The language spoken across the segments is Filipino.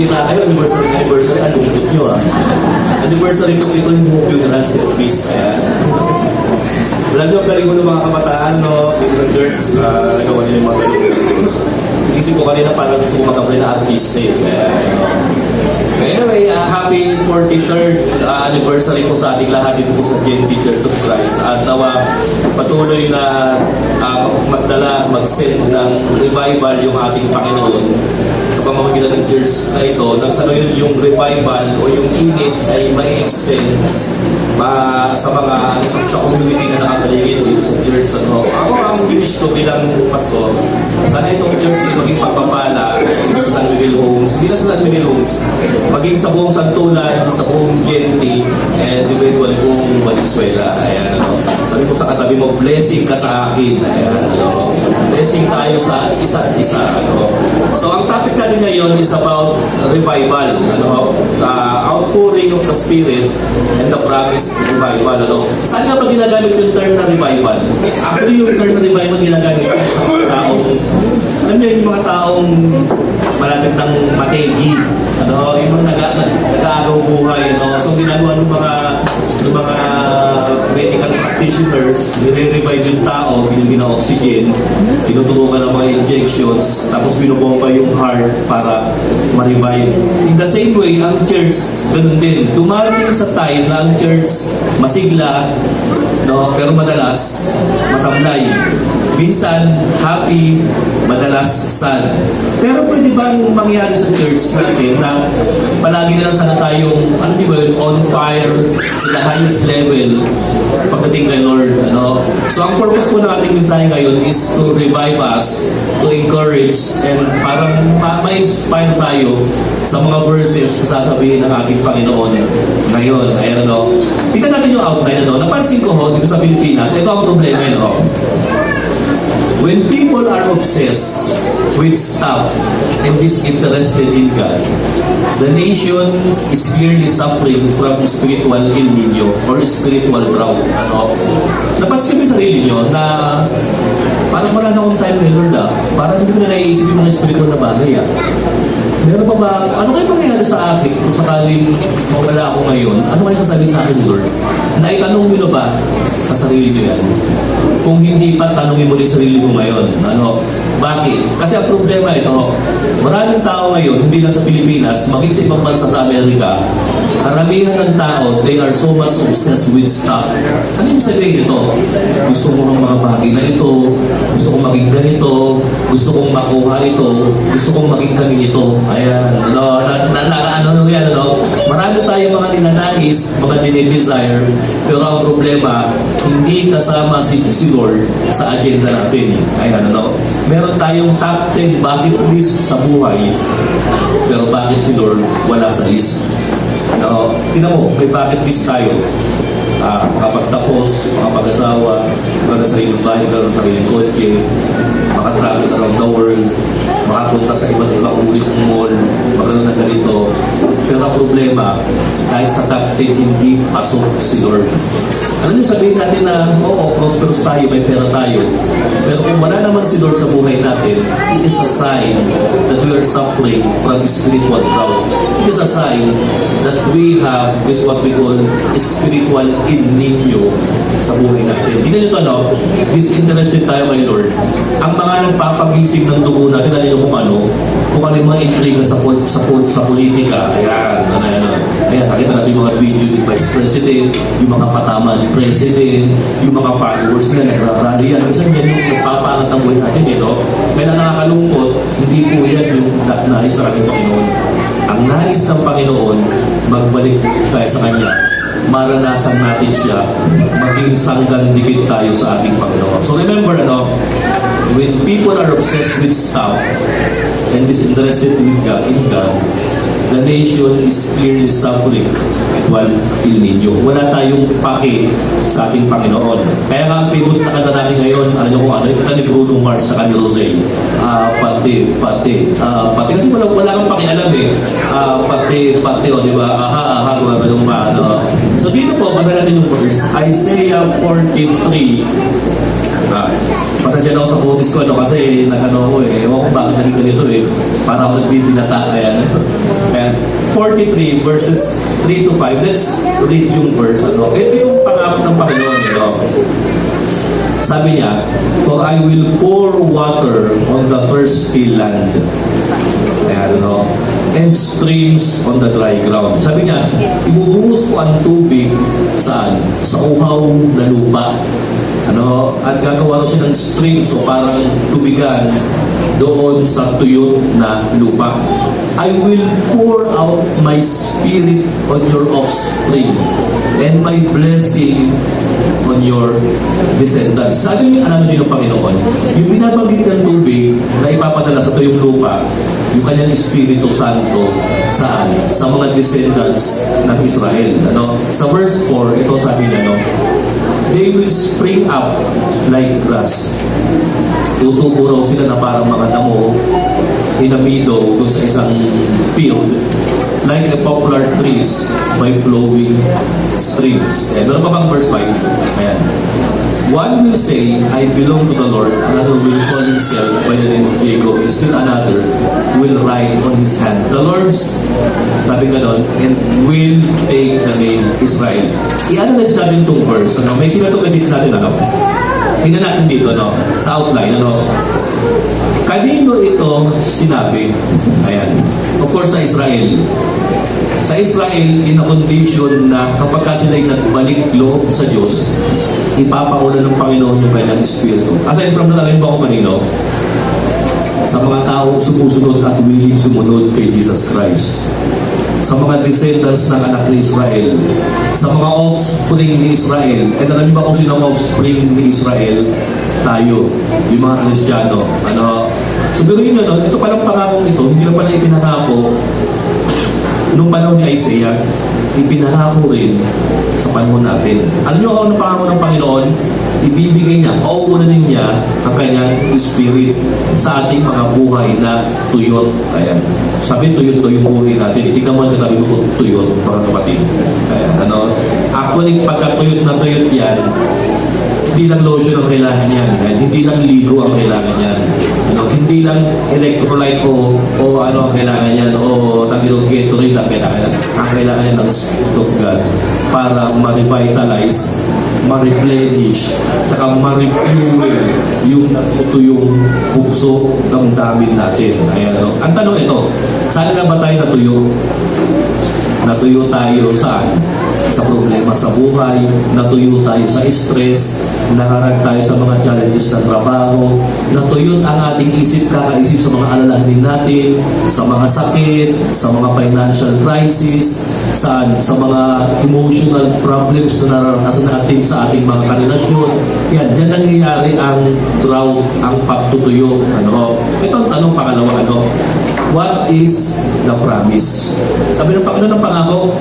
bihira kayo, anniversary, anong nyo ah. Anniversary ko ito yung funeral service. Ayan. Alam nyo, galing ko ng mga kabataan, no? Dito sa church, nagawa nila yung mga galing. Isip ko kanina parang gusto ko mag-apply na artist eh. So anyway, happy 43rd anniversary po sa ating lahat dito po sa GNT Church of Christ. At nawa patuloy na magdala, mag-send ng revival yung ating Panginoon sa pamamagitan ng church na ito. Nang sa ngayon yung revival o yung init ay may extend sa mga sa community na nakapaligid dito sa church. Ano. Ako ang wish ko bilang pastor, sana itong church ay maging pagpapala dito sa San Miguel Homes, hindi na sa San Miguel Homes, maging sa buong Santulan, sa buong GNT, and eventually buong Valenzuela. Ayan, ano. Sabi ko sa katabi mo, blessing ka sa akin. Ayan, ano. Blessing tayo sa isa't isa. Ano. So ang topic natin ngayon is about revival. Ano, outpouring of the Spirit and the promise revival. Ano. Saan nga ba ginagamit yung term na revival? Actually, yung term na revival ginagamit sa mga taong, alam niyo, yung mga taong malapit ng mategi, ano, yung mga nag-aagaw buhay, ano. So ginagawa ng mga medical practitioners, nire-revive yung tao, binibigyan ng oxygen, tinuturukan ng mga injections, tapos binubomba yung heart para ma-revive. In the same way, ang church, ganun din. Dumarating sa time na ang church masigla, no, pero madalas matamlay. Minsan happy, madalas sad. Pero pwede bang mangyari sa church natin na palagi na lang sana tayong, ano di ba yun, on fire to the highest level pagdating kay Lord, ano? So ang purpose po ng ating mensahe ngayon is to revive us, to encourage, and parang ma-inspire tayo sa mga verses na sasabihin ng ating Panginoon ngayon. Ayan, ano? Tingnan natin yung outline, ano? Napansin ko ho, dito sa Pilipinas, ito ang problema, ano? When people are obsessed with stuff and disinterested in God, the nation is clearly suffering from spiritual El Nino or spiritual drought. Ano? Napansin ko yung sarili nyo na parang wala na akong time kay Lord ah. Parang hindi ko na naiisip yung mga spiritual na bagay ah. Meron pa ba, ano kayo mangyayari sa akin kung sakaling mawala ako ngayon? Ano kayo sasabihin sa akin, Lord? Naitanong mo na ba sa sarili nyo yan? Kung hindi pa, tanongin mo rin sarili mo ngayon. Ano? Bakit? Kasi ang problema ito, maraming tao ngayon, hindi lang sa Pilipinas, maging sa ibang bansa sa Amerika, karamihan ng tao, they are so much obsessed with stuff. Ano yung sabihin nito? Gusto ko ng mga bagay na ito, gusto kong maging ganito, gusto kong makuha ito, gusto kong maging kami ito. Ayan, ano yan, ano? Marami tayong mga ninanais, mga dinidesire, pero ang problema, hindi kasama si Lord sa agenda natin. Ayan, ano? Meron tayong top 10 bucket list sa buhay, pero bakit si Lord wala sa list? Ano? Tingnan mo, may bucket list tayo. Kapag tapos, makapag-asawa, magkakasariling bahay, magkakasariling kotse, makatravel around the world, makapunta sa iba't ibang uri ng mall, magkaroon na ganito. Pero ang problema, kahit sa top 10, hindi pasok si Lord. Ano yung sabihin natin na, oo, prosperous tayo, may pera tayo. Pero kung wala naman si Lord sa buhay natin, it is a sign that we are suffering from spiritual drought. It is a sign that we have this what we call spiritual El Nino sa buhay natin. Hindi nyo ito, no? Disinterested tayo kay Lord. Ang mga nagpapagising ng dugo natin, alam nyo kung ano yung mga intriga sa politika. Ayan, ayan, nakita natin yung mga video ni Vice President, yung mga patama ni President, yung mga followers nila, nagrarally yan. Minsan yan yung nagpapangat ang buhay natin, no? Kaya nakakalungkot, hindi po yan yung nais ng ating Panginoon. Ang nais ng Panginoon, magbalik tayo sa Kanya. Maranasan natin siya, maging sanggang dikit tayo sa ating Panginoon. So remember, when people are obsessed with stuff and disinterested in God, the nation is clearly suffering while El Nino. Wala tayong pake sa ating Panginoon. Kaya nga ang pivot na kanta natin ngayon, alam nyo kung ano, yung kanta ni Bruno Mars sa ni Rosé. Pati. Kasi wala kang pakialam eh. Pati, o diba? Aha, gumagano'ng paano. So dito po, basa natin yung verse. Isaiah 43. Pasensya na ako sa boses ko, kasi nagano ako eh. Ewan ko bakit naging ganito eh. Para ako nagbibinata. Ayan. 43 verses 3 to 5, let's read yung verse. Ito yung pangako ng Panginoon. Sabi niya, "For I will pour water on the thirsty land." Ayan, and streams on the dry ground. Sabi niya, ibubuhos ko ang tubig saan? Sa uhaw na lupa. At gagawa ko siya ng streams o parang tubigan doon sa tuyot na lupa. "I will pour out my spirit on your offspring and my blessing on your descendants." Sabi niyo, din ng Panginoon, yung binabanggit ng tubig na ipapadala sa tuyong lupa, yung kanyang Espiritu Santo saan? Sa mga descendants ng Israel. Sa verse 4, ito sabi niya, "They will spring up like grass." Tutubo raw sila na parang mga damo in a meadow doon sa isang field, like a poplar trees by flowing streams. Meron pa bang verse 5? Ayan. "One will say, I belong to the Lord. Another will call himself by the name of Jacob. Still another will write on his hand, the Lord's," sabi ganon, "and will take the name Israel." I-analyze natin itong verse. May sila itong message natin. Tingnan natin dito, sa outline. Kanino ito sinabi? Ayan. Of course, sa Israel. Sa Israel, in a condition na kapag sila'y nagbalik loob sa Diyos, ipapauna ng Panginoon yung kanyang Espiritu. Aside from that, alam mo ako kanino? Sa mga taong sumusunod at willing sumunod kay Jesus Christ. Sa mga descendants ng anak ni Israel. Sa mga offspring ni Israel. At alam niyo ba kung sino ang offspring ni Israel? Tayo, yung mga Kristiyano. So, biruin nyo, ito palang pangakong ito, hindi lang pala ipinangako nung panahon ni Isaiah, ipinangako rin sa panahon natin. Alam niyo kung ano pangako ng Panginoon? Ibibigay niya, pauunahin niya ang kanyang Spirit sa ating mga buhay na tuyot. Ayan. Sabi, tuyot to yung buhay natin. Itignan mo ang katabi mo kung tuyot, mga kapatid. Ayan. Actually, pagka tuyot na tuyot yan, hindi lang lotion ang kailangan niyan. Hindi lang ligo ang kailangan niyan. Hindi lang electrolyte o ano ang kailangan niyan o tagilog Gatorade ang kailangan niyan. Ang kailangan niyan ng Spirit of God para ma-revitalize, ma-replenish, tsaka ma-refuel yung bukso ng damin natin. Ayan, Ang tanong ito, saan nga ba tayo natuyo? Natuyo tayo saan? Sa problema sa buhay, natuyo tayo sa stress, nakarag tayo sa mga challenges ng trabaho, natuyo ang ating isip, kakaisip sa mga alalahanin natin, sa mga sakit, sa mga financial crisis, sa mga emotional problems na naranasan natin sa ating mga karelasyon. Yan, dyan nangyayari ang drought, ang pagtutuyo. Ito ang tanong pangalawa, what is the promise? Sabi ng Panginoon ng pangako,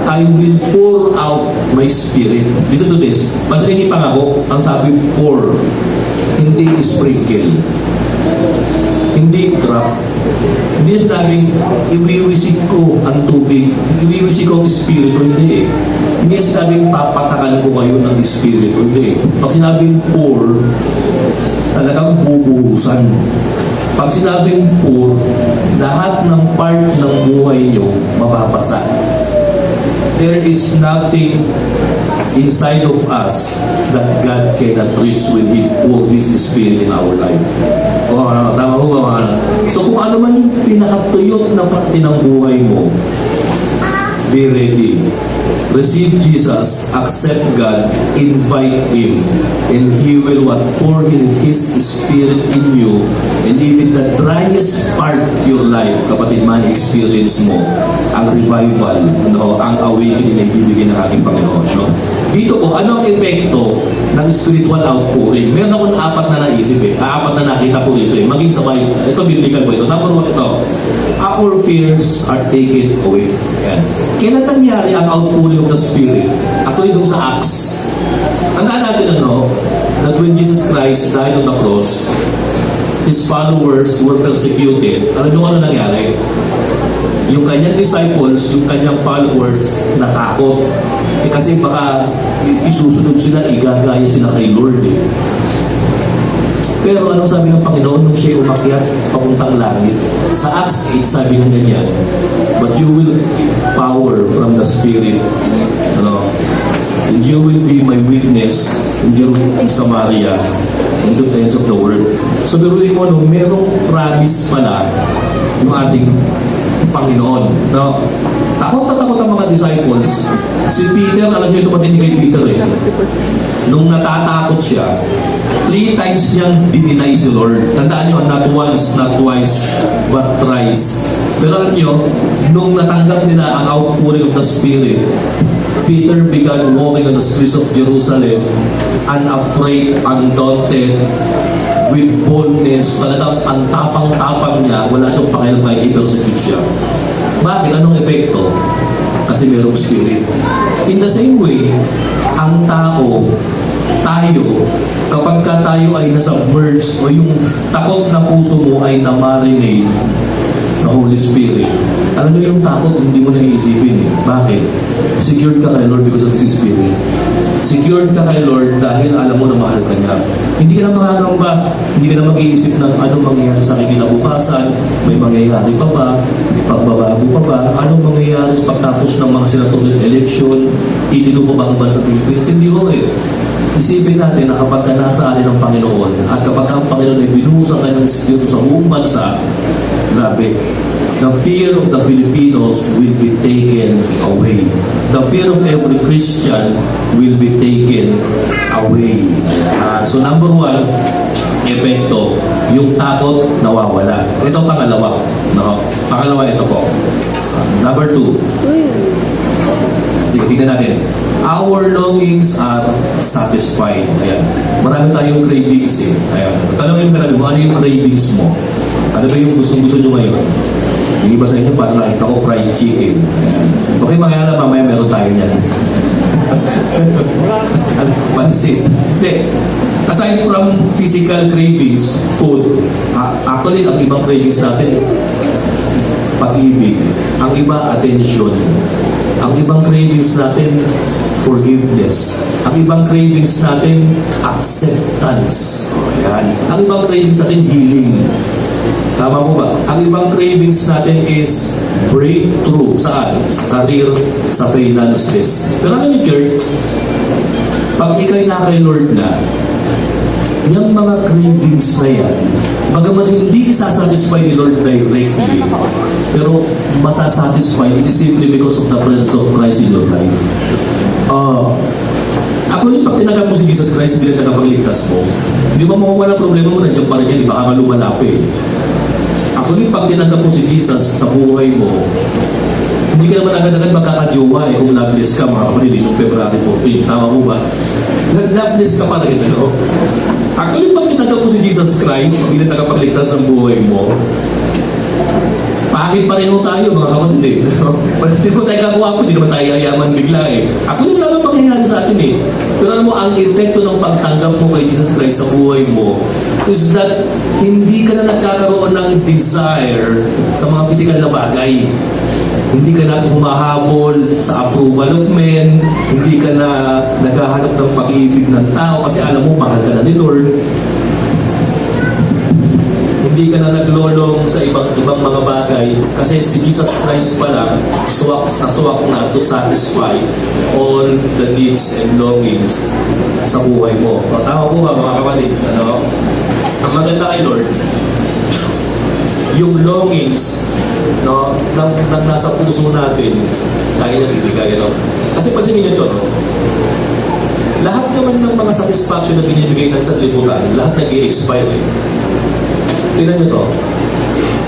"I will pour out my Spirit." Listen to this. Pansinin yung pangako, ang sabi pour, hindi sprinkle, hindi drop. Hindi sinabing iwiwisik ko ang tubig, iwiwisik ko ang Espiritu, hindi eh. Hindi sinabing papatakan ko kayo ng Espiritu, hindi eh. Pag sinabing pour, talagang bubuhusan. Pag sinabing pour, lahat ng part ng buhay nyo mababasa. There is nothing inside of us that God cannot reach when He pour His Spirit in our life. Tama ko ba? So kung ano man yung pinakatuyot na parte ng buhay mo, be ready. Receive Jesus, accept God, invite Him, and He will pour His Spirit in you, and even the driest part of your life, kapatid man, experience mo ang revival, ang awakening na ibibigay ng ating Panginoon. Dito po, ano ang epekto ng spiritual outpouring? Meron akong 4 na naisip apat na nakita po dito maging sabay, ito biblical po ito. Number 1 ito, our fears are taken away. Ayan. Kailan nangyari ang outpouring of the Spirit? Actually, doon sa Acts. Tandaan natin that when Jesus Christ died on the cross, His followers were persecuted. Alam niyo ano nangyari? Yung kanyang disciples, yung kanyang followers, natakot. Kasi baka isusunod sila, igagaya sila kay Lord. Pero anong sabi ng Panginoon nung siya umakyat papuntang langit? Sa Acts 8, sabi ng ganyan, but you will receive power from the Spirit. Ano? And you will be my witness in Jerusalem, Samaria, and to the ends of the world. So, biruin mo, no, merong promise pala ng ating Panginoon. No? Takot na takot ang mga disciples. Si Peter, alam niyo ito matindi kay Peter eh. Nung natatakot siya, 3 times niyang dininay si Lord. Tandaan niyo, not once, not twice, but thrice. Pero alam niyo, nung natanggap nila ang outpouring of the Spirit, Peter began walking on the streets of Jerusalem, unafraid, undaunted, with boldness. Talagang ang tapang-tapang niya, wala siyang pakialam kahit i-persecute siya. Bakit? Anong epekto? Kasi merong Spirit. In the same way, ang tao, tayo, kapag ka tayo ay nasa-merge o yung takot na puso mo ay na-marinate sa Holy Spirit, alam mo yung takot, hindi mo na iisipin eh. Bakit? Secured ka kay Lord because of His Spirit. Secured ka kay Lord dahil alam mo na mahal ka niya. Hindi ka na makakamba, hindi ka na mag-iisip ng anong mangyayari sa kinabukasan, may mangyayari pa ba, may pagbabago pa ba, anong mangyayari sa pagtapos ng mga senatorial election, titino pa ba ang bansa Pilipinas? Hindi ko eh. Isipin natin na kapag ka nasa alin ng Panginoon at kapag ang Panginoon ay binuhusan ka ng Espiritu sa buong bansa, grabe, the fear of the Filipinos will be taken away. The fear of every Christian will be taken away. So number 1, epekto, yung takot nawawala. Ito pangalawa. No? Pangalawa ito po. Number 2. Sige, tingnan natin. Our longings are satisfied. Ayan. Marami tayong cravings eh. Ayan. Tanongin ka namin mo, ano yung cravings mo? Ano ba yung gustong-gusto nyo ngayon? Yung iba sa inyo, parang nakita ko fried chicken. Ayan. Okay, mangyayari mamaya meron tayo niyan. Pansit. Hindi. Aside from physical cravings, food, actually, ang ibang cravings natin, pag-ibig. Ang iba, attention. Ang ibang cravings natin, forgiveness. Ang ibang cravings natin, acceptance. Ayan. Ang ibang cravings natin, healing. Tama po ba? Ang ibang cravings natin is breakthrough. Saan? Sa career, sa finances. Pero ano yung church? Pag ikay na kay Lord na, yung mga cravings na yan, bagamat hindi isasatisfy ni Lord directly, pero masasatisfy, it is simply because of the presence of Christ in your life. Actually, pag tinagap mo si Jesus Christ bilang tagapagligtas mo, hindi mo mawawala problema mo, nandiyan pa rin yan, baka nga lumalapit. Actually, pag tinagap mo si Jesus sa buhay mo, hindi ka naman agad-agad magkakajowa eh kung loveless ka, mga kapatid, itong February 14. Tama mo ba? Loveless ka pa rin, ano? Actually, pag tinagap mo si Jesus Christ bilang tagapagligtas ng buhay mo, pangit pa rin mo tayo, mga kapatid eh. Hindi mo tayo kakuha po, hindi naman tayo yayaman bigla eh. Actually, wala naman pangyayari sa atin eh. Pero alam mo, ang epekto ng pagtanggap mo kay Jesus Christ sa buhay mo is that hindi ka na nagkakaroon ng desire sa mga physical na bagay. Hindi ka na humahabol sa approval of men, hindi ka na naghahanap ng pag-iisip ng tao kasi alam mo, mahal ka na ni Lord. Hindi ka na naglolong sa ibang mga bagay kasi si Jesus Christ pala suwak na to satisfy all the needs and longings sa buhay mo. O, tama po ba mga kapatid? Ano? Ang maganda kay Lord, yung longings no, nang nasa puso natin, kaya na bibigay. No? Kasi pansinin nyo ito, no? Lahat naman ng mga satisfaction na binibigay ng sanlibutan, lahat nag-i-expire. Eh. Tingnan nyo to.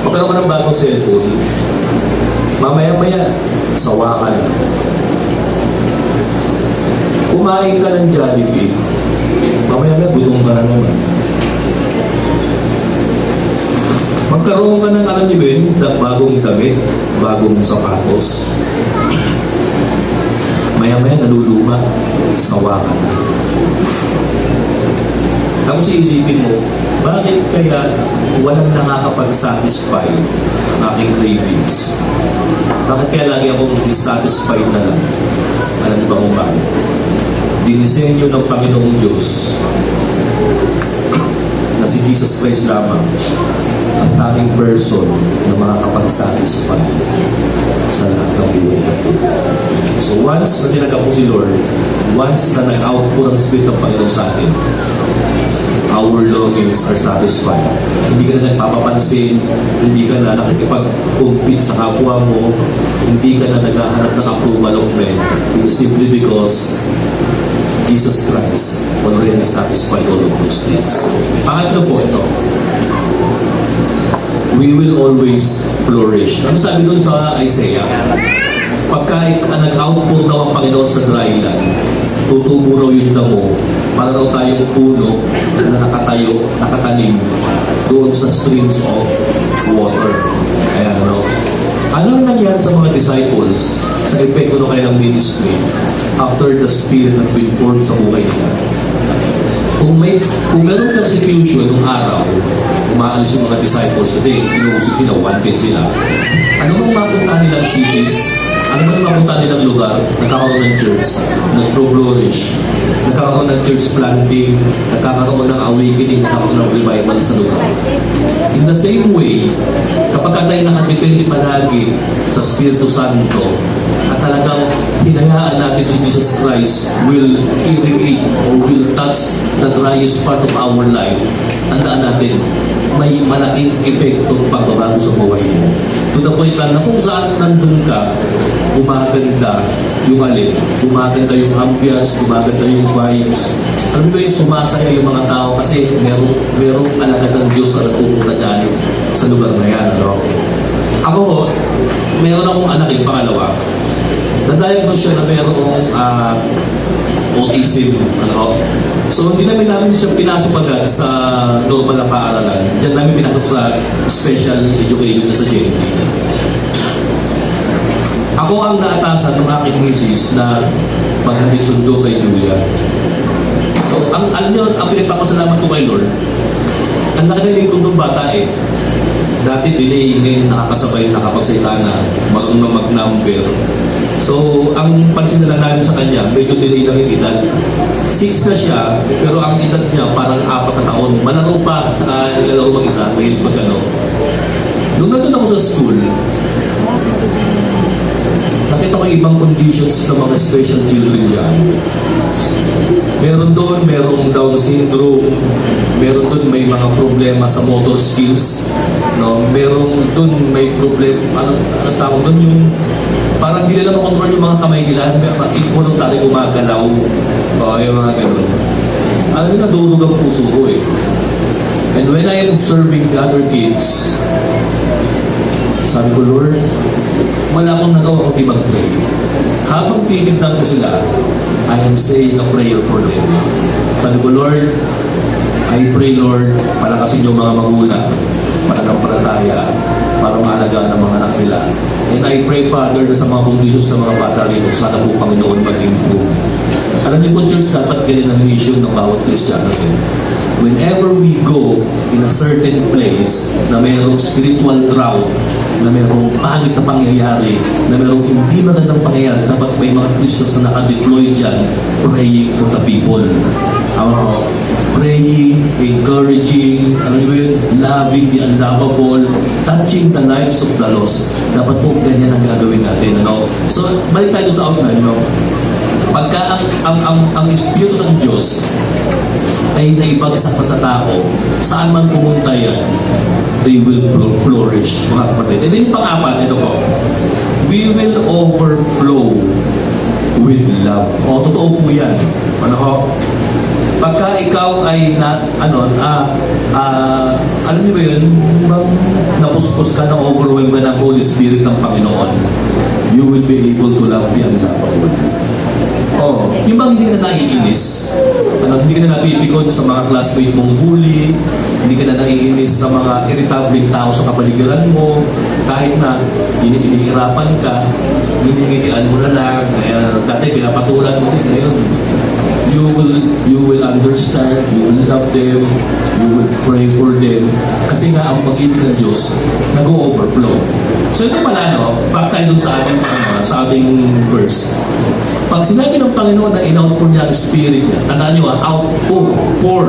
Magkaroon ka ng bagong cellphone, mamaya-maya, sawa ka na. Kumain ka ng Jollibee, mamaya-maya, gutom ka na naman. Magkaroon ka ng, alam niyo ba yun, bagong damit, bagong sapatos. Maya-maya, naluluma, sawa ka na. Tapos iisipin mo, bakit kaya walang nakakapag-satisfy ang aking cravings? Bakit kaya lagi akong dissatisfied na lang? Alam niyo ba kung bakit? Dinisenyo ng Panginoong Diyos na si Jesus Christ lamang ang tanging person na makakapag-satisfy sa lahat ng buhay natin. So once na tinagap mo si Lord, once na nag-outpour ang Spirit ng Panginoon sa atin, our longings are satisfied. Hindi ka na nagpapapansin, hindi ka na nakikipag-compete sa kapwa mo, hindi ka na naghahanap ng approval of men. It is simply because Jesus Christ already satisfied all of those things. Pangatlo po ito, we will always flourish. Ano sabi doon sa Isaiah? Pagka nag-outpour daw ang Panginoon sa dry land, tutubo raw yung damo, para raw tayong puno na nakatanim doon sa streams of water. Ayan, ano? Anong nangyari sa mga disciples sa epekto ng kanilang ministry after the Spirit had been poured sa buhay nila? Kung mayroong persecution nung araw, umaalis yung mga disciples kasi inuusig sila, wanted sila. Ano bang mapunta nilang cities? Ano bang mapunta nilang lugar? Nagkakaroon ng church, nag-flourish, nagkakaroon ng church planting, nagkakaroon ng awakening, nagkakaroon ng revival sa lugar. In the same way, kapag tayo nakadepende palagi sa Espiritu Santo at talagang hinayaan natin si Jesus Christ will irrigate or will touch the driest part of our life, tandaan natin, may malaking epektong pagbabago sa buhay mo. To the point lang na kung saan nandun ka, gumaganda yung alin, gumaganda yung ambience, gumaganda yung vibes. Alam mo yung sumasaya yung mga tao kasi merong alagad ng Diyos na nagpupunta dyan sa lugar na yan. Ano? Ako, meron akong anak yung pangalawa. Na-diagnose siya na merong autism. Ano? So, hindi namin siya pinasok agad sa normal na paaralan. Diyan namin pinasok sa special education na sa JNT. Ako ang naatasan ng aking misis na maghatid sundo kay Julia. So, ang pinagpapasalamat ko kay Lord, ang nakaliling ko ng bata dati delay, ngayon nakakasabay, nakapagsalita na, marunong mag-number. So, ang pansin na namin sa kanya, medyo delay lang yung edad. 6 na siya, pero ang edad niya parang 4 na taon. Manaro pa, tsaka nilalaro mag-isa, mahilig pag ano. Doon nandun ako sa school, nakita ko ibang conditions ng mga special children dyan. Meron doon, merong Down syndrome, meron doon may mga problema sa motor skills, no? Meron doon may problema, ano tawag doon yung parang hindi nila makontrol yung mga kamay nila, involuntary gumagalaw, yung mga ganun. Ano yung nadurog ang puso ko And when I am observing the other kids, sabi ko, Lord, wala akong nagawa kung di mag-pray. Habang pinignan ko sila, I am saying a prayer for them. Sabi ko, Lord, I pray, Lord, palakasin yung mga magulang, pananampalataya, para maalagaan ang mga anak nila. And I pray, Father, na sa mga conditions ng mga bata rito, sana po, Panginoon, mag-improve. Alam niyo po, church, dapat ganyan ang mission ng bawat Kristiyano. Whenever we go in a certain place na mayroong spiritual drought, na mayroong pangit na pangyayari, na mayroong hindi magandang pangyayari, dapat may mga Christians na nakadeploy dyan, praying for the people. Praying, encouraging, loving the unlovable, touching the lives of the lost. Dapat po ganyan ang gagawin natin. So, balik tayo sa outline. Pagka ang Espiritu ng Diyos ay naibagsak pa sa tao, saan man pumunta yan, they will flourish, mga kapatid. And then pang-apat, ito po, we will overflow with love. Totoo po yan. Pagka ikaw ay alam niyo ba yun, napuspos ka, na-overwhelm ka ng Holy Spirit ng Panginoon, you will be able to love the unlovable. Yung bang hindi ka na naiinis? Hindi ka na napipikon sa mga classmate mong bully, hindi ka na naiinis sa mga irritable tao sa kapaligiran mo, kahit na hinihirapan ka, hinihingitian mo na lang, dati pinapatulan mo din, ngayon, you will understand, you will love them, you will pray for them, kasi nga ang pag-ibig ng Diyos nag-overflow. So ito pala, back tayo dun sa ating verse. Pag sinabi ng Panginoon na in-outpour niya ang Spirit niya, tandaan niyo outpour, pour,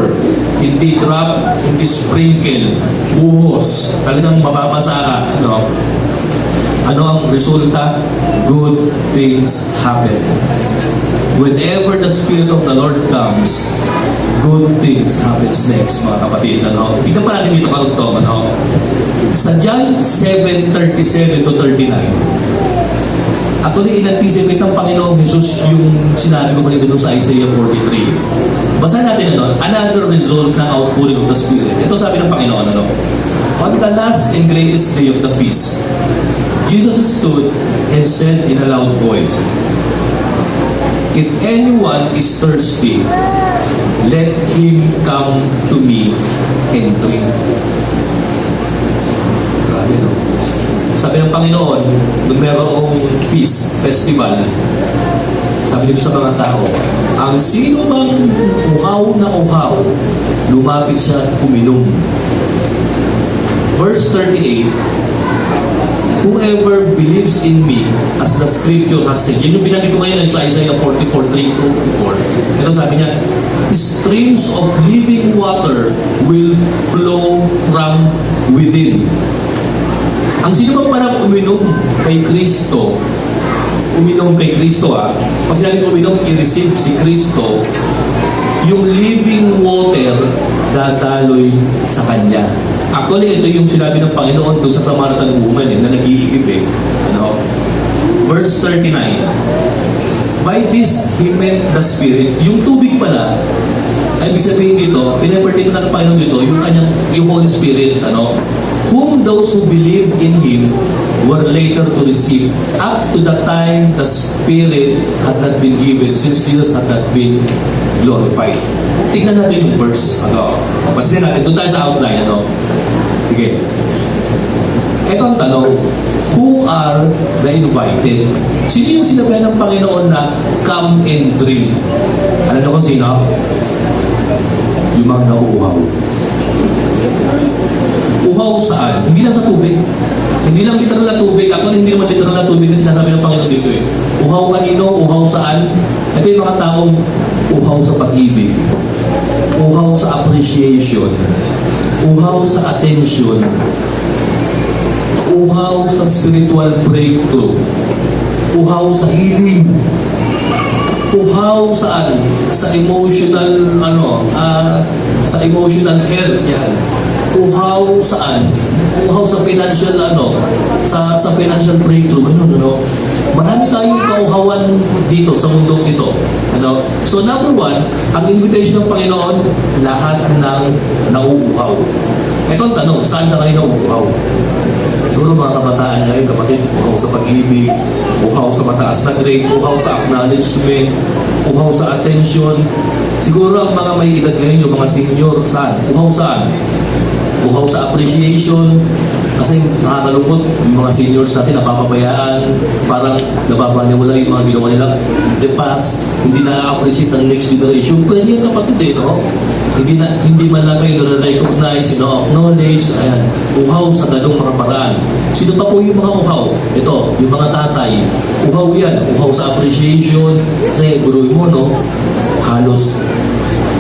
hindi drop, hindi sprinkle, buhos, talagang mababasa ka, no? Ano ang resulta? Good things happen. Whenever the Spirit of the Lord comes, good things happens next, mga kapatid. Ano? Tignan pa natin dito karugtong. Ano? Sa John 7:37 to 39, actually, in-anticipate ng Panginoong Jesus yung sinabi ko kanina dun sa Isaiah 43. Basahin natin, ano? Another result ng outpouring of the Spirit. Ito sabi ng Panginoon, ano? On the last and greatest day of the feast, Jesus stood and said in a loud voice, "If anyone is thirsty, let him come to me and drink." Grabe, no? Sabi ng Panginoon, nung merong feast, festival, sabi dito sa mga tao, ang sino bang uhaw na uhaw, lumapit siya at uminom. Verse 38, whoever believes in me, as the scripture has said. Yun yung binanggit ko ngayon sa Isaiah 44:3-4. Ito sabi niya, streams of living water will flow from within. Ang sino bang parang uminom kay Kristo, pag sinabi ko uminom, i-receive si Kristo, yung living water dadaloy sa Kanya. Actually, ito yung sinabi ng Panginoon doon sa Samaritan woman na nag-iigib Ano? Verse 39. By this, He meant the Spirit. Yung tubig pala, ay ibig sabihin dito, pinapertain ng Panginoon dito, yung Holy Spirit, ano? Whom those who believe in Him were later to receive up to the time the Spirit had not been given since Jesus had not been glorified. Tingnan natin yung verse. Ano? Basahin natin. Doon tayo sa outline. Ano? Sige. Ito ang tanong. Who are the invited? Sino yung sinabihan ng Panginoon na come and drink? Alam niyo kung sino? Yung mga nauuhaw. Uhaw saan? Hindi lang sa tubig. Hindi lang literal na tubig. Actually, hindi naman literal na tubig kasi sinasabi ng Panginoon dito Uhaw kanino? Uhaw saan? Ito yung mga taong uhaw sa pag-ibig. Uhaw sa appreciation. Uhaw sa attention. Uhaw sa spiritual breakthrough. Uhaw sa healing. Uhaw saan? Sa emotional, sa emotional health. Yan. Uhaw saan? Uhaw sa financial, sa financial breakthrough. Ganun, Marami tayong kauhawan dito sa mundong ito. So number one, ang invitation ng Panginoon, lahat ng nauuhaw. Ito ang tanong, saan na kayo nauuhaw? Siguro mga kabataan ngayon, kapatid, uhaw sa pag-ibig, uhaw sa mataas na grade, uhaw sa acknowledgement, uhaw sa attention. Siguro ang mga may edad ngayon, yung mga senior, saan? Uhaw saan? Uhaw sa appreciation. Kasi nakakalungkot, yung mga seniors natin napapabayaan, parang nababaliwala yung mga ginawa nila the past, hindi na-appreciate ang next generation. Pwede yung kapatid hindi man lang kayo na-recognize, acknowledge, ayan, uhaw sa ganung mga paraan. Sino pa po yung mga uhaw? Ito, yung mga tatay. Uhaw yan, uhaw sa appreciation. Kasi guruin mo, halos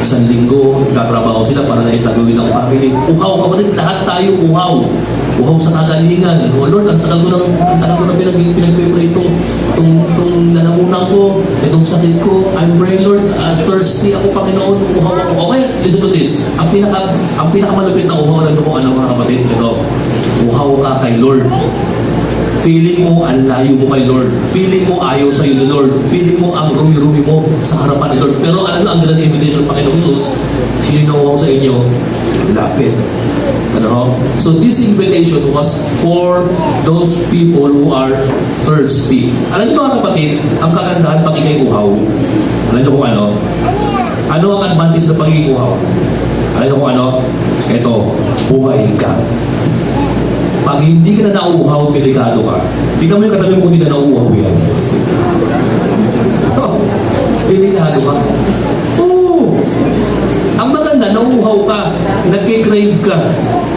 isang linggo, katrabaho sila para na itagawin ang family. Uhaw, kapatid, lahat tayo uhaw. Uhaw sa kagalingan. Oh Lord, ang tagal ko nang pinag-pray itong lalamunan ko, itong sakit ko. I'm praying, Lord, thirsty ako, Panginoon, uhaw ako. Okay, listen to this. Ang pinakamalupit na uhaw, alam mo kung ano mga kapatid, ito, uhaw ka kay Lord. Feeling mo ang layo mo kay Lord. Feeling mo ayaw sa iyo ni Lord. Feeling mo ang rumi-rumi mo sa harapan ni Lord. Pero alam mo, ang ganda ng invitation ng Panginoon Jesus, sino nauuhaw sa inyo? Lapit. So this invitation was for those people who are thirsty. Alam niyo mga kapatid, ang kagandahan pag ikay uhaw. Alam niyo kung ano? Ano ang advantage sa pagiging uhaw? Alam niyo kung ano? Ito, buhay ka. Pag hindi ka na nauuhaw, delikado ka. Tingnan mo yung katabi mo kung hindi na nauuhaw yan. Delikado ka. Oo. Ang maganda, nauuhaw ka, nagkikrave ka.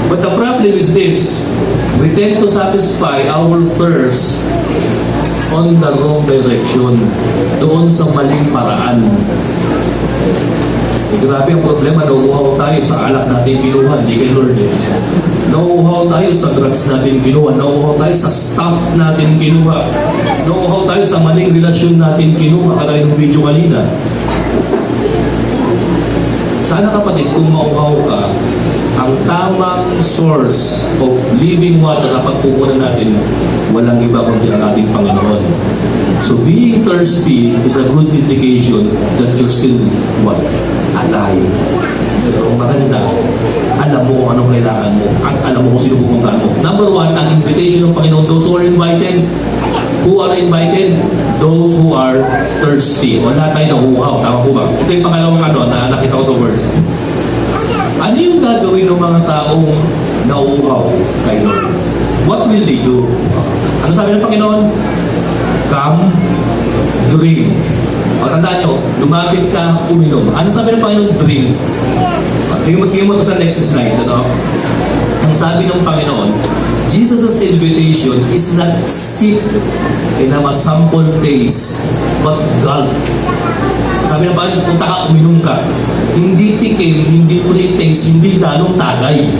But the problem is this, we tend to satisfy our thirst on the wrong direction. Doon sa maling paraan. Grabe ang problema, nauuhaw tayo sa alak natin kinuha, hindi kay Lord eh. Nauuhaw tayo sa drugs natin kinuha, nauuhaw tayo sa stuff natin kinuha, nauuhaw tayo sa maling relasyon natin kinuha, kagaya ng video kanina. Sana kapatid, kung mauhaw ka, ang tamang source of living water na pagpupunan natin, walang iba kundi ang ating Panginoon. So being thirsty is a good indication that you're still what? Alive. Pero maganda, alam mo kung anong kailangan mo at alam mo kung sino pupuntahan mo. Number one, ang invitation ng Panginoon, those who are invited. Who are invited? Those who are thirsty. Wala tayo nahuhaw. Tama po ba? Ito yung pangalawang na nakita ko sa verse. Ano yung gagawin ng mga taong nauuhaw kay Lord? What will they do? Ano sabi ng Panginoon? Come, drink. O tandaan nyo, lumapit ka, uminom. Ano sabi ng Panginoon? Drink. Tingin mo ito sa next slide. Ano? Ang sabi ng Panginoon, Jesus' invitation is not sip and have a sample taste, but gulp. Sabi ng Panginoon, punta ka, uminom ka. Hindi tikim, hindi pre-taste, hindi lalong tagay.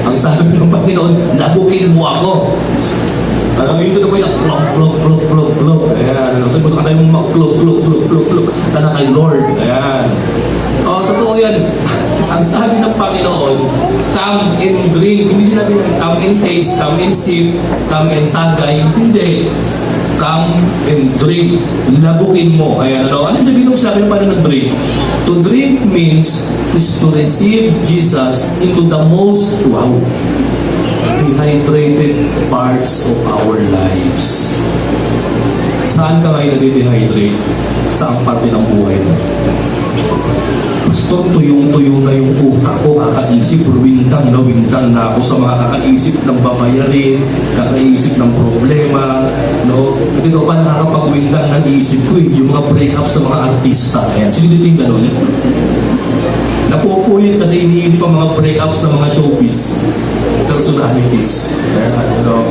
Ang sabi ng Panginoon, labukin mo ako. Ano, ito na po yung klop, klop, klop, klop, klop. Ayan, sabi mo sa kanta yung klop, klop, klop, klop, klop. Tana kay Lord. Ayan. O, totoo yan. Ang sabi ng Panginoon, come and drink. Hindi sinabi yan, come and taste, come and sip, come and tagay. Hindi. Come and drink. Labukin mo. Ayan, ano? Ano yung sabihin ng sinabi ng Panginoon drink? To drink means is to receive Jesus into the most, dehydrated parts of our lives. Saan ka ngayon nade-dehydrate? Saang parte ng buhay mo? Pastor, tuyong-tuyo na yung utak ko, kakaisip, windang na ako sa mga kakaisip ng babayarin, kakaisip ng problema, no? At ito pa nakakapag-windang ng isip ko, yung mga breakups ng mga artista. Ayan, sino dito yung ganun? Napupuyit kasi iniisip ang mga breakups ng mga showbiz, personalities. Ayan, ano?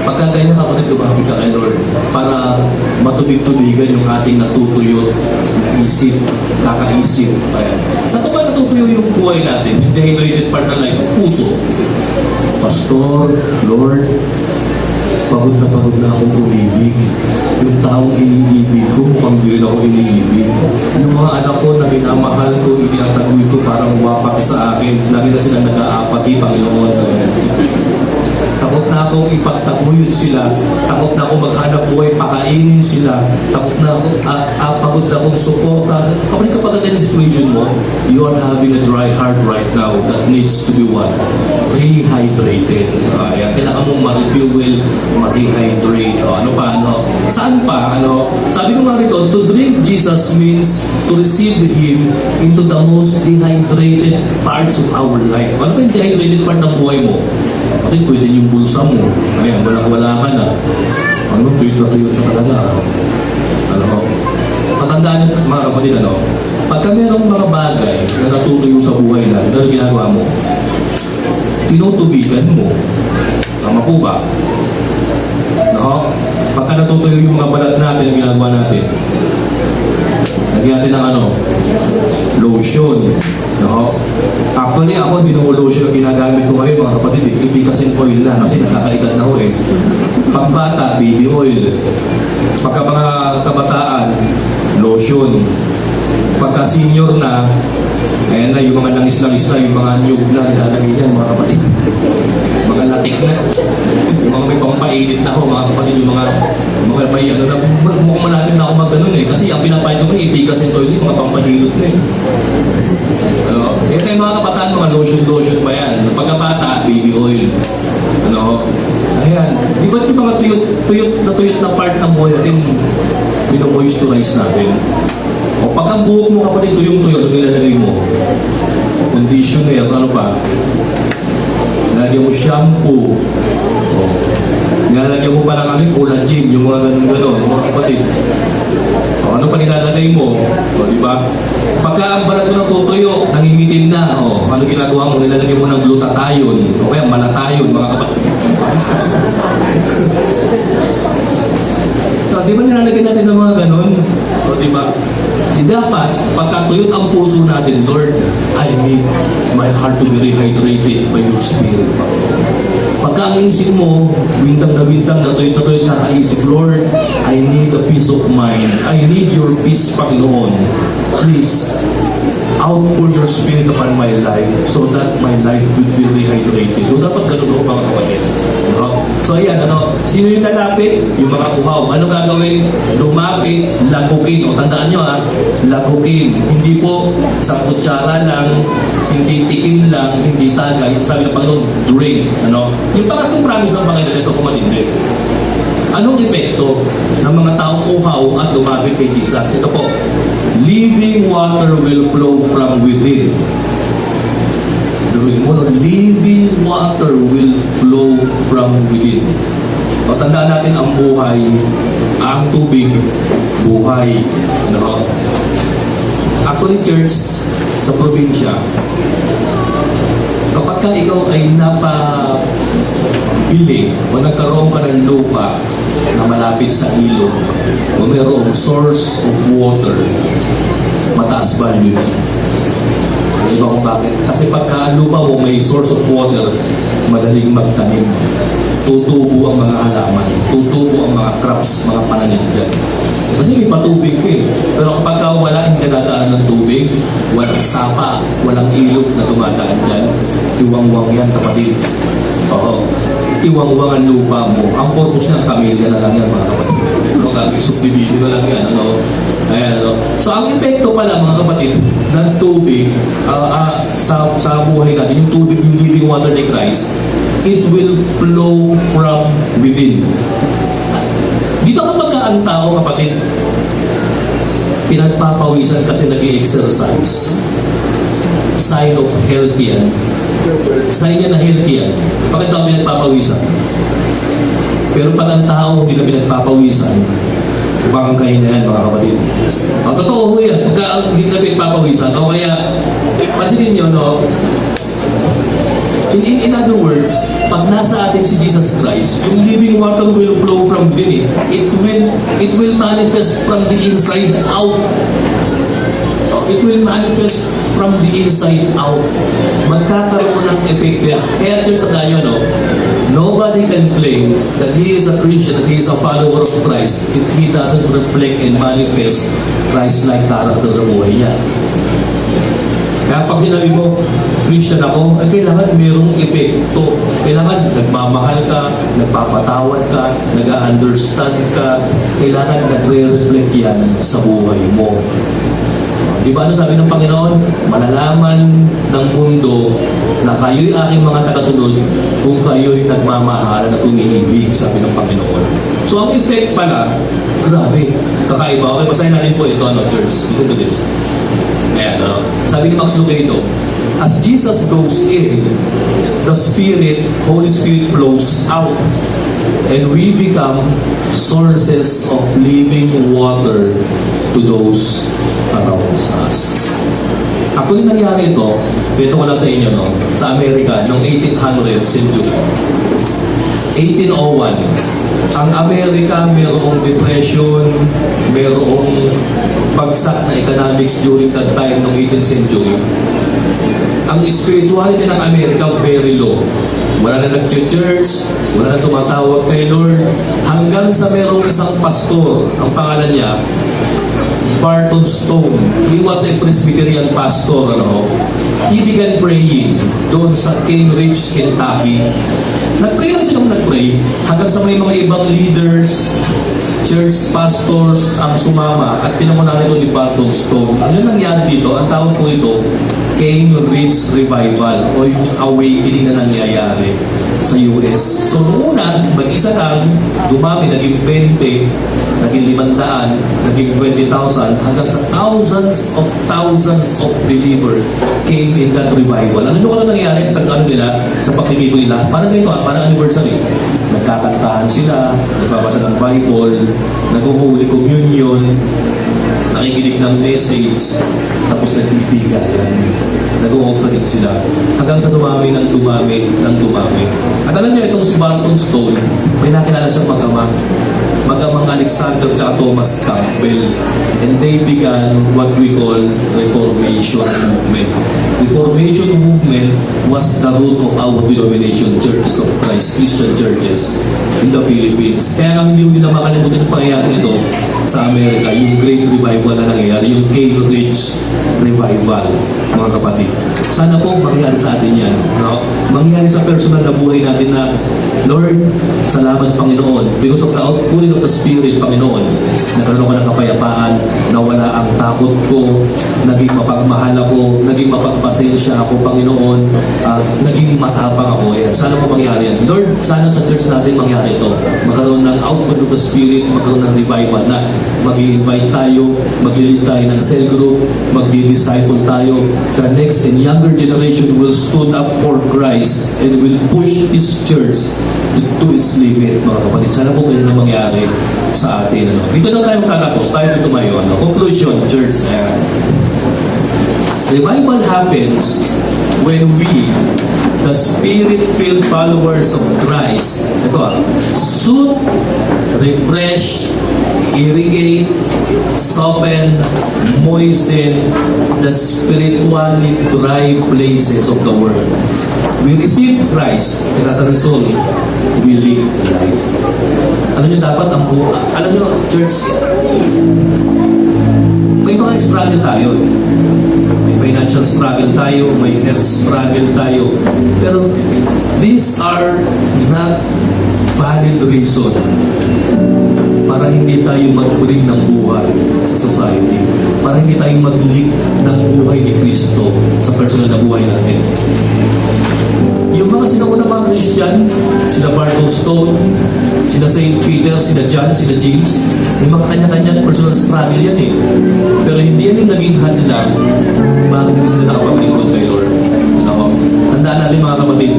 Pagka ganyan kapatid, lumapit ka kay Lord para matubig-tubigan yung ating natutuyo na isip, kakaisip. Ayan. Saan pa ba natutuyo yung buhay natin? Yung dehydrated part ng life, puso. Pastor, Lord, pagod na akong umibig. Yung taong iniibig ko, mukhang di rin ako iniibig. Yung mga anak ko na minamahal ko, itinatagoy ko parang wapaki sa akin. Lagi na sila nag-aapati, Panginoon. Takot na akong ipagtaguyod sila. Takot na akong maghanap buhay, pakainin sila. Takot na akong, pagod na akong suporta. Kapag ganyan situation mo, you are having a dry heart right now that needs to be what? Rehydrated. Ayan, kailangan mong ma-refuel, ma-rehydrate. Ano pa, ano? Saan pa, ano? Sabi ko nga rito, to drink Jesus means to receive Him into the most dehydrated parts of our life. Ano ba yung dehydrated part ng buhay mo? Pati pwede yung bulsa mo. Ayan, wala ka na. Ano, tuyot na talaga. Ano, patandaan yung mga kapatid, ano, pagka mayroong mga bagay na natutuyo sa buhay natin, ano ginagawa mo? Tinutubigan mo. Tama po ba? No? Pagka natutuyo yung mga balat natin, ang ginagawa natin, lagyan natin ng ano? Lotion. No? Actually, ako, hindi nung lotion ang ginagamit ko ngayon, mga kapatid. Efficacy oil na kasi nakakaedad na ako eh. Pagbata, baby oil. Pagka mga kabataan, lotion. Pagka senior na, ayan na, yung mga langis-langis na, yung mga nyug na, nilalagay niyan, mga kapatid. Mga latik na. Yung mga may pampainit na ako, mga kapatid, yung mga may ano na, mukhang malapit na ako mag-ganon eh. Kasi ang pinapahid ko yung efficacy oil, yung mga pampahilot na eh. Ano? Yan kayo mga kabataan, mga lotion pa yan. Pagkabata, baby oil. Ano? Ayan. Di ba't yung mga tuyot na part ng buhay natin, pino-moisturize natin? O pag ang buhok mo kapatid, tuyong-tuyo, ito nilalagay mo. Conditioner, ano pa? Nalagyan mo shampoo. O, nilalagyan mo pa ng ano, collagen, yung mga ganun-ganon, mga kapatid. O, ano pa nilalagay mo? O, di ba? Pagka ang balat mo natutuyo, nangingitim na, o, ano ginagawa mo? Nilalagyan mo ng glutathione, o kaya malatayon, mga kapatid. So, di ba nilalagyan natin ng mga ganun? O, di ba? Dapat, pagkatuyot ang puso natin, Lord, I need my heart to be rehydrated by your Spirit. Pagka ang isip mo, wintang na tuyot kakaisip, Lord, I need a peace of mind. I need your peace, Panginoon. Please, outpour your Spirit upon my life so that my life will be rehydrated. So, dapat ganun mga kapatid. No? So, ayan, sino yung lalapit? Yung mga uhaw. Ano gagawin? Lumapit, lagukin. O, tandaan nyo ha, lagukin. Hindi po sa kutsara lang, hindi tikim lang, hindi tagay. Sabi ng Panginoon, drink. Yung pangatong promise ng Panginoon, ito kumatindi. Anong epekto ng mga taong uhaw at lumapit kay Jesus? Ito po, living water will flow from within. Living water will flow from within. O, tandaan natin ang buhay, ang tubig, buhay. Actually, church, sa probinsya, kapag ka ikaw ay napabili o nagkaroon ka ng lupa na malapit sa ilog o mayroong source of water, mataas value. Di ba kung bakit? Kasi pagka lupa mo may source of water, madaling magtanim. Tutubo ang mga halaman, tutubo ang mga crops, mga pananim dyan. Kasi may patubig ka eh. Pero kapag wala ang nadadaan ng tubig, walang sapa, walang ilog na dumadaan dyan, tiwangwang yan, kapatid. Oo. Tiwangwang ang lupa mo. Ang purpose ng pamilya na lang yan, mga kapatid. Gagawin subdivision na lang yan. Ayan, So, ang epekto pala, mga kapatid, ng tubig sa buhay natin, yung tubig, yung living water ni Christ, it will flow from within. Di ba kapag ang tao, kapatid, pinagpapawisan kasi nag-i-exercise, sign of healthy yan. Sign yan na healthy yan. Bakit daw pinagpapawisan? Pero pag ang tao hindi na pinagpapawisan, baka kayo na yan, mga kapatid. Totoo ho yan. Pagka hindi na pinagpapawisan, o kaya, pansinin nyo, in other words, pag nasa atin si Jesus Christ, yung living water will flow from within it. It will manifest from the inside out. It will manifest from the inside out. Magkakaroon ng epekto yan. Kaya church sa tayo, nobody can claim that he is a Christian, that he is a follower of Christ if he doesn't reflect and manifest Christ-like character sa buhay niya. Kaya pag sinabi mo, Christian ako, ay kailangan mayroong epekto. Kailangan nagmamahal ka, nagpapatawad ka, nag-understand ka, kailangan nagre-reflect yan sa buhay mo. Di ba ano sabi ng Panginoon? Malalaman ng mundo na kayo'y aking mga tagasunod kung kayo'y nagmamahalan at umiibig, sabi ng Panginoon. So ang effect pala, grabe, kakaiba. Okay, basahin natin po ito, church. Listen to this. Ayan, sabi ni Max Lucado, as Jesus goes in, the Spirit, Holy Spirit flows out, and we become sources of living water to those around us. Actually, nangyari ito, dito ko lang sa inyo, sa Amerika, noong 1800 century. 1801, ang Amerika mayroong depression, mayroong bagsak na economics during that time noong 18th century. Ang spirituality ng Amerika very low. Wala na nag-church, wala na tumatawag kay Lord, hanggang sa mayroong isang pastor, ang pangalan niya, Barton Stone. He was a Presbyterian pastor, He began praying doon sa Cambridge, Kentucky. Nag-pray lang silang nag-pray hanggang sa may mga ibang leaders, church pastors ang sumama at pinamunahan ito ni Barton Stone. Ano yung nangyari dito? Ang tawag po ito, Cambridge Revival o yung awakening na nangyayari sa US. So noong una, mag-isa lang, dumami, naging 20, naging 500, naging 20,000, hanggang sa thousands of believers came in that revival. Ano nung nangyayari sa nila, sa pagtitipo nila? Parang ganito, parang anniversary. Nagkakantahan sila, nagbabasa ng Bible, nag-Holy Communion, nakikinig ng message, tapos nagbibigayan, nag-open offering sila. Hanggang sa dumami ng dumami ng dumami. At alam niyo, itong si Barton Stone, may nakilala siyang mag-ama. Mag-amang Alexander at Thomas Campbell. And they began what we call Reformation movement. Reformation movement was the root of our denomination, Churches of Christ, Christian churches in the Philippines. Kaya nga hindi na makalimutan yung pangyayari ito sa Amerika, yung Great Revival na nangyayari, yung Cave Ridge Revival, mga kapatid. Sana po mangyari sa atin yan. No? Mangyari sa personal na buhay natin na, Lord, salamat Panginoon. Because of the outpouring of the Spirit, Panginoon, nagkaroon ko ng kapayapaan, nawala ang takot ko, naging mapagmahal ako, naging mapagpasensya ako, Panginoon, naging matapang ako. Yan. Sana po mangyari yan. Lord, sana sa church natin mangyari ito. Magkaroon ng output of the Spirit, magkaroon ng revival na mag-i-invite tayo, mag-lead tayo ng cell group, mag-disciple tayo. The next and younger generation will stood up for Christ and will push this church to its limit, mga kapatid. Sana po ganyan na mangyari sa atin. Ano. Dito na tayo kakapos. Tayo po tumayo. Ano. Conclusion, church. Revival happens when we, the Spirit-filled followers of Christ, soothe, refresh, irrigate, soften, moisten the spiritually dry places of the world. We receive Christ, and as a result, we live life. Alam niyo, dapat alam niyo, church, may mga struggle tayo. May financial struggle tayo, may health struggle tayo. Pero these are not valid reason para hindi tayo mag-bring ng buhay sa society. Para hindi tayo mag-leak ng buhay ni Kristo sa personal na buhay natin. Yung mga sinauna mga Christian, sila Barton Stone, sila St. Peter, sila John, sila James, may mga kanya-kanya personal struggle yan eh. Pero hindi yan yung naging hadlang bakit sila nakapaglingkod kay Lord. Tandaan natin mga kapatid,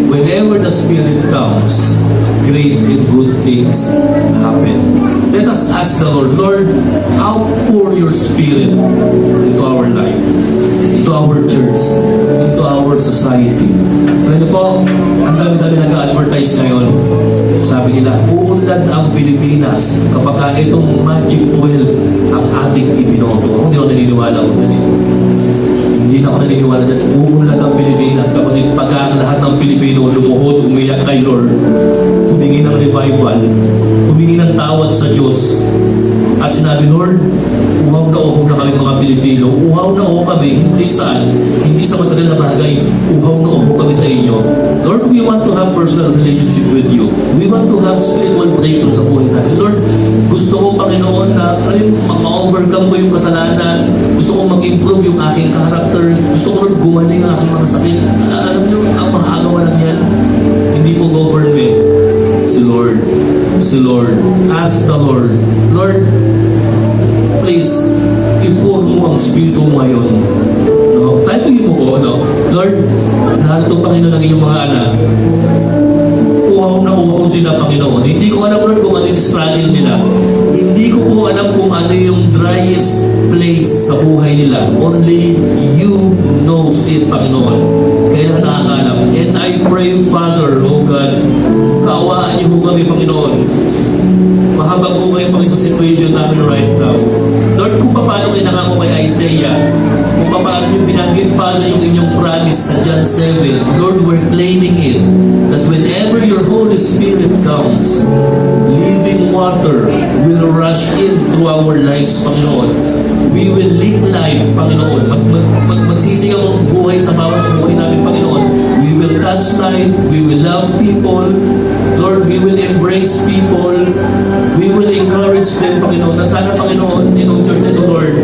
whenever the Spirit comes, great and good things happen. Let us ask the Lord, Lord, outpour your Spirit into our life, into our church, into our society. Kaya po, ang dami-dami nag-advertise ngayon. Sabi nila, uunlad ang Pilipinas kapag itong Magic 12 ang ating ibinoto. Ako hindi ako naniniwala ko dyan eh. Hindi na ako naniniwala dyan. Uunlad ang Pilipinas kapag ang lahat ng Pilipino lumuhod, umiyak kay Lord, humingi ng revival, humingi ng tawad sa Diyos. At sinabi, Lord, uhaw na kami mga Pilipino. Uhaw na kami, hindi sa material na bagay. Uhaw na kami sa inyo. Lord, we want to have personal relationship with you. We want to have spiritual breakthrough sa buhay natin. Lord, gusto ko, Panginoon, na ma-overcome ko yung kasalanan. Gusto ko mag-improve yung aking character. Gusto ko, Lord, gumaling ang aking mga sakit. Alam niyo, ang mahagawa lang yan. Hindi po government. Si Lord. Ask the Lord, Lord, please, ipur mo ang Espiritu mo ngayon. No? Typing mo po, no? Lord, narito Panginoon ang inyong mga anak. Uhaw sila, Panginoon. Hindi ko alam, Lord, kung ano yung struggle nila. Hindi ko po alam kung ano yung driest place sa buhay nila. Only you knows it, Panginoon. Kailan nakakalam. And I pray, Father, oh God, kaawaan niyo po kami, Panginoon. Mahabag po kayo pang sa situation namin right now. Lord, kung paano kayo nangako kay Isaiah, kung paano yung binanggit, Father, yung inyong promise sa John 7, Lord, we're claiming it, that whenever your Holy Spirit comes, living water will rush in through our lives, Panginoon. We will live life, Panginoon. Magsisigaw ang buhay sa bawat buhay namin, Panginoon. We will touch life, we will love people, Lord, we will embrace people, we will encourage them, Panginoon. Na sana, Panginoon, itong church na ito, Lord,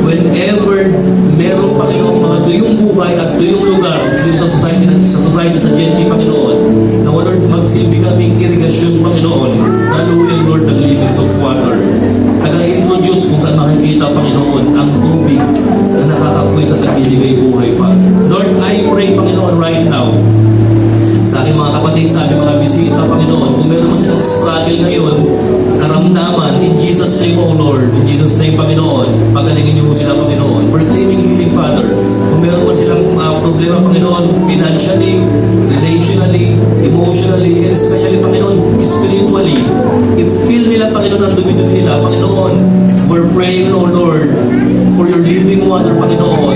whenever meron, Panginoon, mga tuyong buhay at tuyong lugar dito sa society, sa GNP, Panginoon, na Lord, magsilbi kaming irigasyon, Panginoon, naluhin, Lord, ng livings of water. Taga-introduce kung saan makikita, Panginoon, ang tubig na nakakapoy sa tagbibigay buhay, Father. Lord, I pray, Panginoon, right now, sa aking mga kapatid, sa aking mga bisita, Panginoon, kung meron mo silang struggle ngayon, karamdaman, in Jesus' name, O Lord, in Jesus' name, Panginoon, pagalingin niyo sila, Panginoon. We're claiming healing, Father. Kung meron mo silang Panginoon. We're praying, O Lord, for your living water, Panginoon,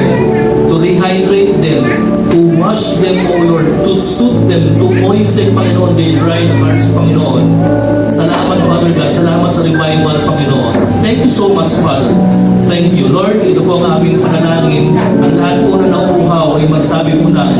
to rehydrate them, to wash them, O Lord, to soothe them, to moisten, Panginoon, their dry hearts, Panginoon. Salamat, Father God. Salamat sa revival, Panginoon. Thank you so much, Father. Thank you. Lord, ito po ang aming panalangin. Ang lahat po na nauuhaw ay magsabi po na,